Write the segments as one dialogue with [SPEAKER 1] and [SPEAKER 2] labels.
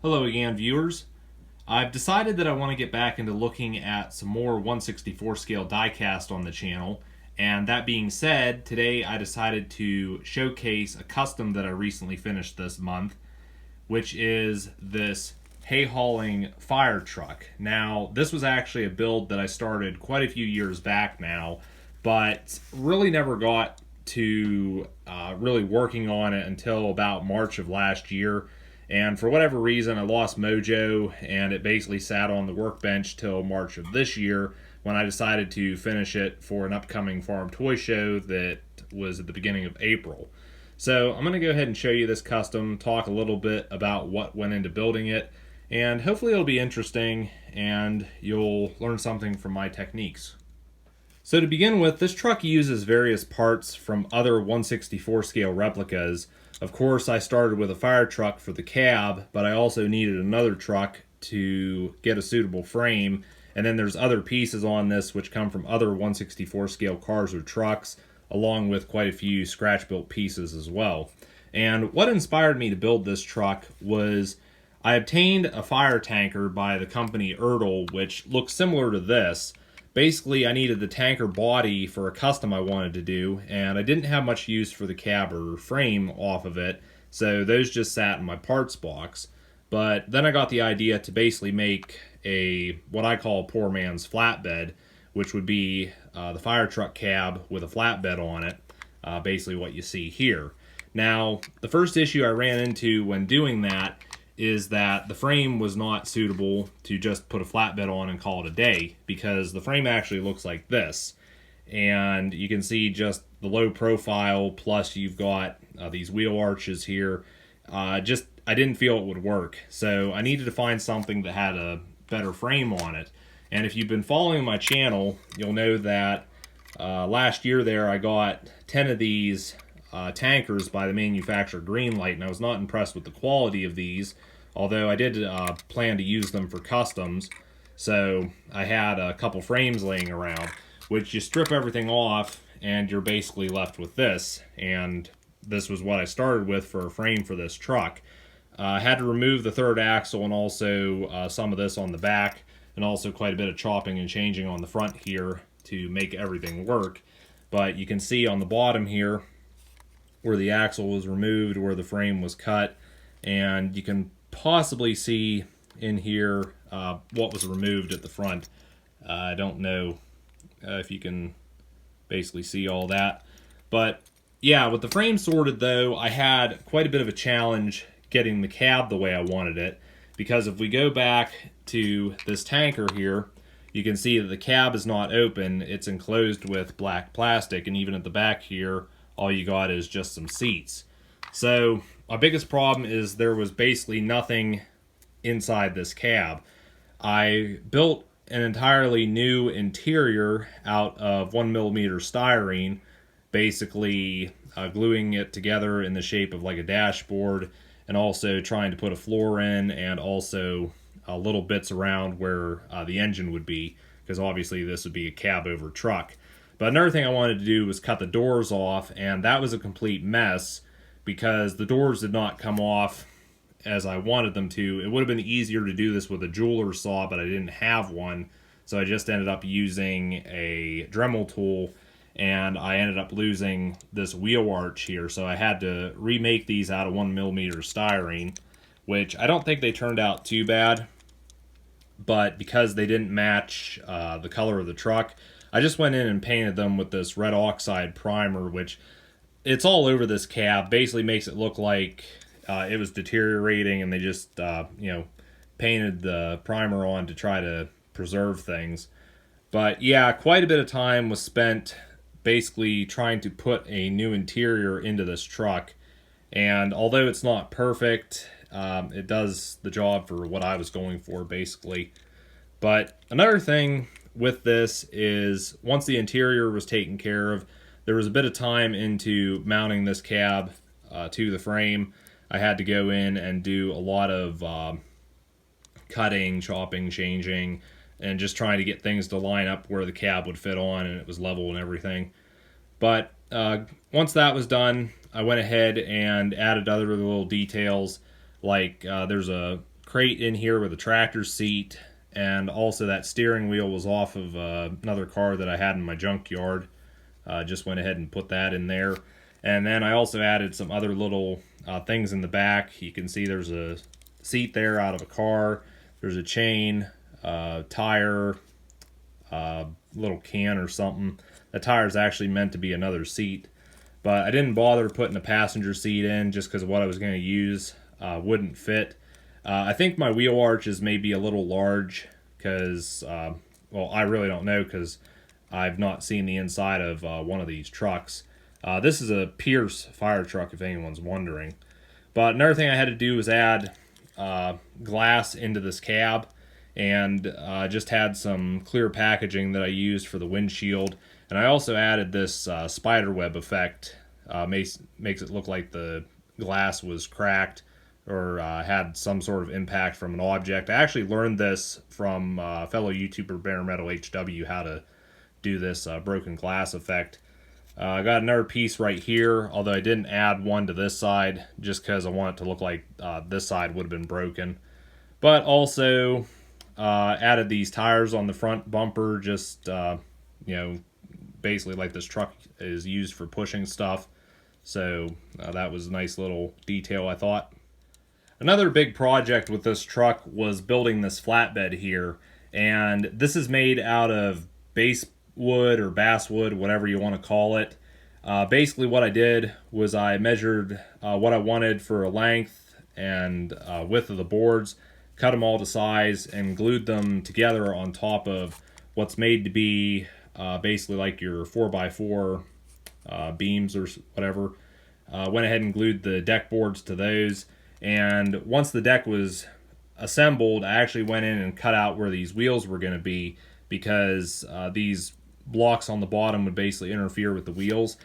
[SPEAKER 1] Hello again, viewers. I've decided that I want to get back into looking at some more 1/64 scale diecast on the channel, and that being said, today I decided to showcase a custom that I recently finished this month, which is this hay hauling fire truck. Now, this was actually a build that I started quite a few years back now, but really never got to really working on it until about March of last year. And for whatever reason, I lost mojo, and it basically sat on the workbench till March of this year when I decided to finish it for an upcoming farm toy show that was at the beginning of April. So I'm going to go ahead and show you this custom, talk a little bit about what went into building it, and hopefully it'll be interesting and you'll learn something from my techniques. So to begin with, this truck uses various parts from other 1/64 scale replicas. Of course, I started with a fire truck for the cab, but I also needed another truck to get a suitable frame. And then there's other pieces on this which come from other 1/64 scale cars or trucks, along with quite a few scratch-built pieces as well. And what inspired me to build this truck was I obtained a fire tanker by the company Ertl, which looks similar to this. Basically, I needed the tanker body for a custom I wanted to do, and I didn't have much use for the cab or frame off of it, so those just sat in my parts box. But then I got the idea to basically make what I call a poor man's flatbed, which would be the fire truck cab with a flatbed on it, basically what you see here. Now, the first issue I ran into when doing that is that the frame was not suitable to just put a flatbed on and call it a day, because the frame actually looks like this. And you can see just the low profile, plus you've got these wheel arches here. I didn't feel it would work, so I needed to find something that had a better frame on it. And if you've been following my channel, you'll know that last year there I got 10 of these tankers by the manufacturer Greenlight, and I was not impressed with the quality of these, although I did plan to use them for customs. So I had a couple frames laying around, which you strip everything off and you're basically left with this. And this was what I started with for a frame for this truck. I had to remove the third axle and also some of this on the back, and also quite a bit of chopping and changing on the front here to make everything work. But you can see on the bottom here where the axle was removed, where the frame was cut, and you can possibly see in here what was removed at the front. I don't know if you can basically see all that. But yeah, with the frame sorted though, I had quite a bit of a challenge getting the cab the way I wanted it, because if we go back to this tanker here, you can see that the cab is not open. It's enclosed with black plastic, and even at the back here, all you got is just some seats. So my biggest problem is there was basically nothing inside this cab. I built an entirely new interior out of 1mm styrene, basically gluing it together in the shape of like a dashboard, and also trying to put a floor in, and also little bits around where the engine would be, because obviously this would be a cab over truck. But another thing I wanted to do was cut the doors off, and that was a complete mess because the doors did not come off as I wanted them to. It would have been easier to do this with a jeweler's saw, but I didn't have one, so I just ended up using a Dremel tool, and I ended up losing this wheel arch here, so I had to remake these out of 1mm styrene, which I don't think they turned out too bad, but because they didn't match the color of the truck, I just went in and painted them with this red oxide primer, which it's all over this cab. Basically makes it look like it was deteriorating, and they just painted the primer on to try to preserve things. But yeah, quite a bit of time was spent basically trying to put a new interior into this truck. And although it's not perfect, it does the job for what I was going for, basically. But another thing with this is, once the interior was taken care of, there was a bit of time into mounting this cab to the frame. I had to go in and do a lot of cutting, chopping, changing, and just trying to get things to line up where the cab would fit on and it was level and everything. But once that was done, I went ahead and added other little details, like there's a crate in here with a tractor seat, and also that steering wheel was off of another car that I had in my junkyard. Just went ahead and put that in there. And then I also added some other little things in the back. You can see there's a seat there out of a car. There's a chain, tire, little can or something. The tire is actually meant to be another seat. But I didn't bother putting a passenger seat in just because what I was going to use wouldn't fit. I think my wheel arches may be a little large because, well, I really don't know because I've not seen the inside of one of these trucks. This is a Pierce fire truck, if anyone's wondering. But another thing I had to do was add glass into this cab, and just had some clear packaging that I used for the windshield. And I also added this spider web effect. Makes it look like the glass was cracked or had some sort of impact from an object. I actually learned this from fellow YouTuber Bare Metal HW, how to do this broken glass effect. I got another piece right here, although I didn't add one to this side just because I want it to look like this side would have been broken. But also added these tires on the front bumper, just basically like this truck is used for pushing stuff. So that was a nice little detail, I thought. Another big project with this truck was building this flatbed here, and this is made out of basswood or basswood, whatever you want to call it. Basically what I did was I measured what I wanted for a length and width of the boards, cut them all to size, and glued them together on top of what's made to be basically like your 4x4 beams or whatever. Went ahead and glued the deck boards to those, and once the deck was assembled, I actually went in and cut out where these wheels were going to be, because these blocks on the bottom would basically interfere with the wheels.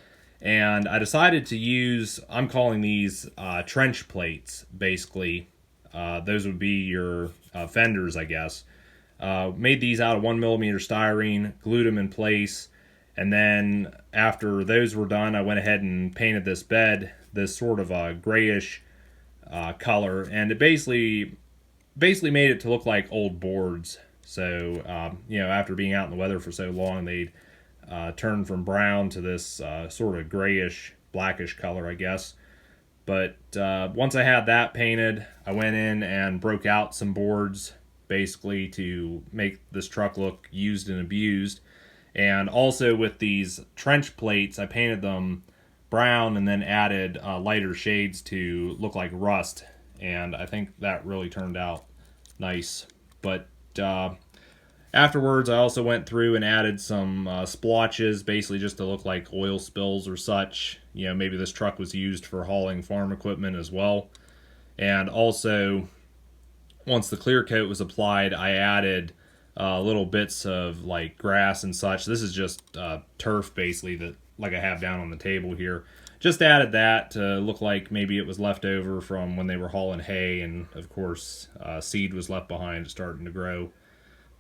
[SPEAKER 1] And I decided to use, I'm calling these trench plates, basically. Those would be your fenders, I guess. Made these out of 1mm styrene, glued them in place, and then after those were done, I went ahead and painted this bed this sort of a grayish color, and it basically made it to look like old boards. So after being out in the weather for so long, they'd turn from brown to this sort of grayish, blackish color, I guess. But once I had that painted, I went in and broke out some boards, basically to make this truck look used and abused. And also with these trench plates, I painted them brown and then added lighter shades to look like rust. And I think that really turned out nice. But afterwards, I also went through and added some splotches, basically just to look like oil spills or such. Maybe this truck was used for hauling farm equipment as well. And also, once the clear coat was applied, I added little bits of like grass and such. This is just turf, basically, that like I have down on the table here. Just added that to look like maybe it was left over from when they were hauling hay, and of course seed was left behind starting to grow.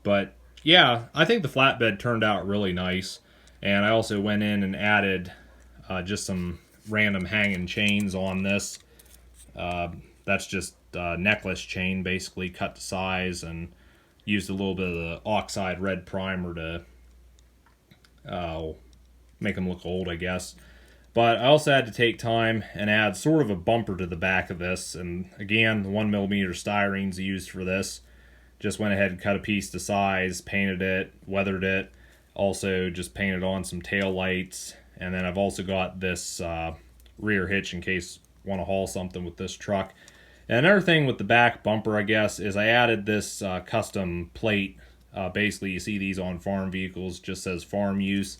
[SPEAKER 1] But yeah, I think the flatbed turned out really nice. And I also went in and added just some random hanging chains on this. That's just necklace chain, basically cut to size, and used a little bit of the oxide red primer to make them look old, I guess. But I also had to take time and add sort of a bumper to the back of this. And again, the 1mm styrene's used for this. Just went ahead and cut a piece to size, painted it, weathered it. Also just painted on some tail lights. And then I've also got this rear hitch in case I want to haul something with this truck. And another thing with the back bumper, I guess, is I added this custom plate. Basically, you see these on farm vehicles, just says farm use.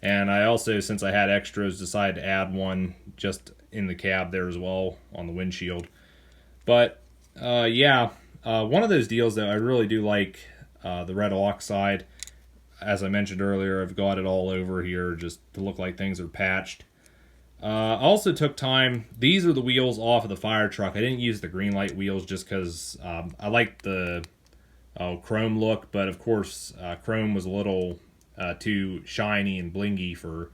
[SPEAKER 1] And I also, since I had extras, decided to add one just in the cab there as well on the windshield. But yeah, one of those deals that I really do like, the red oxide. As I mentioned earlier, I've got it all over here just to look like things are patched. I also took time. These are the wheels off of the fire truck. I didn't use the green light wheels just because I like the chrome look, but of course chrome was a little too shiny and blingy for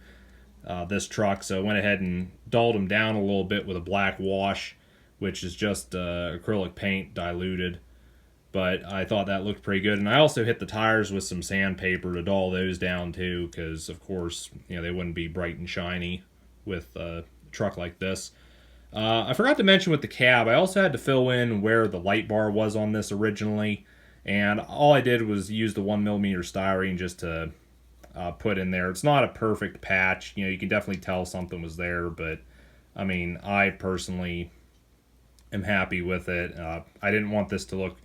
[SPEAKER 1] this truck, so I went ahead and dulled them down a little bit with a black wash, which is just acrylic paint diluted. but I thought that looked pretty good. And I also hit the tires with some sandpaper to dull those down too, because of course, you know, they wouldn't be bright and shiny with a truck like this. I forgot to mention with the cab, I also had to fill in where the light bar was on this originally, and all I did was use the 1mm styrene just to put in there. It's not a perfect patch, you know, you can definitely tell something was there, but I mean, I personally am happy with it. I didn't want this to look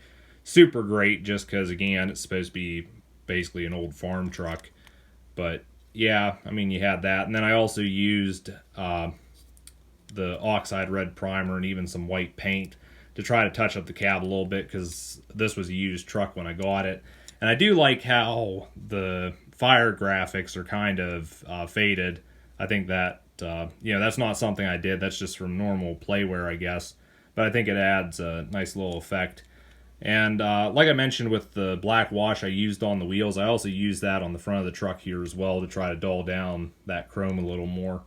[SPEAKER 1] super great just because, again, it's supposed to be basically an old farm truck, but yeah, I mean, you had that, and then I also used the oxide red primer and even some white paint to try to touch up the cab a little bit, because this was a used truck when I got it. And I do like how the fire graphics are kind of faded. I think that, you know, that's not something I did. That's just from normal Playware, I guess. But I think it adds a nice little effect. And like I mentioned with the black wash I used on the wheels, I also used that on the front of the truck here as well to try to dull down that chrome a little more.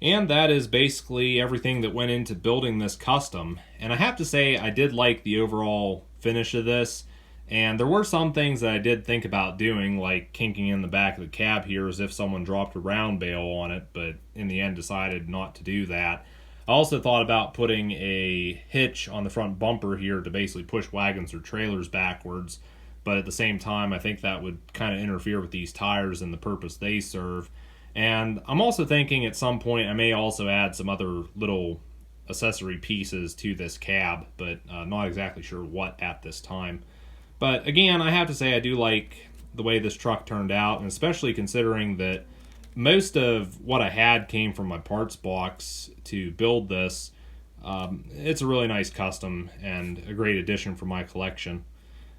[SPEAKER 1] And that is basically everything that went into building this custom. And I have to say, I did like the overall finish of this. And there were some things that I did think about doing, like kinking in the back of the cab here as if someone dropped a round bale on it, but in the end decided not to do that. I also thought about putting a hitch on the front bumper here to basically push wagons or trailers backwards. But at the same time, I think that would kind of interfere with these tires and the purpose they serve. And I'm also thinking at some point I may also add some other little accessory pieces to this cab, but not exactly sure what at this time. But again, I have to say I do like the way this truck turned out, and especially considering that most of what I had came from my parts box to build this. It's a really nice custom and a great addition for my collection.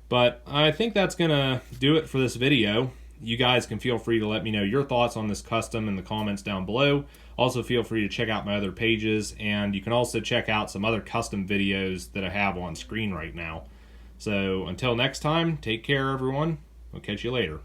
[SPEAKER 1] But I think that's going to do it for this video. You guys can feel free to let me know your thoughts on this custom in the comments down below. Also feel free to check out my other pages, and you can also check out some other custom videos that I have on screen right now. So until next time, take care everyone. I'll catch you later.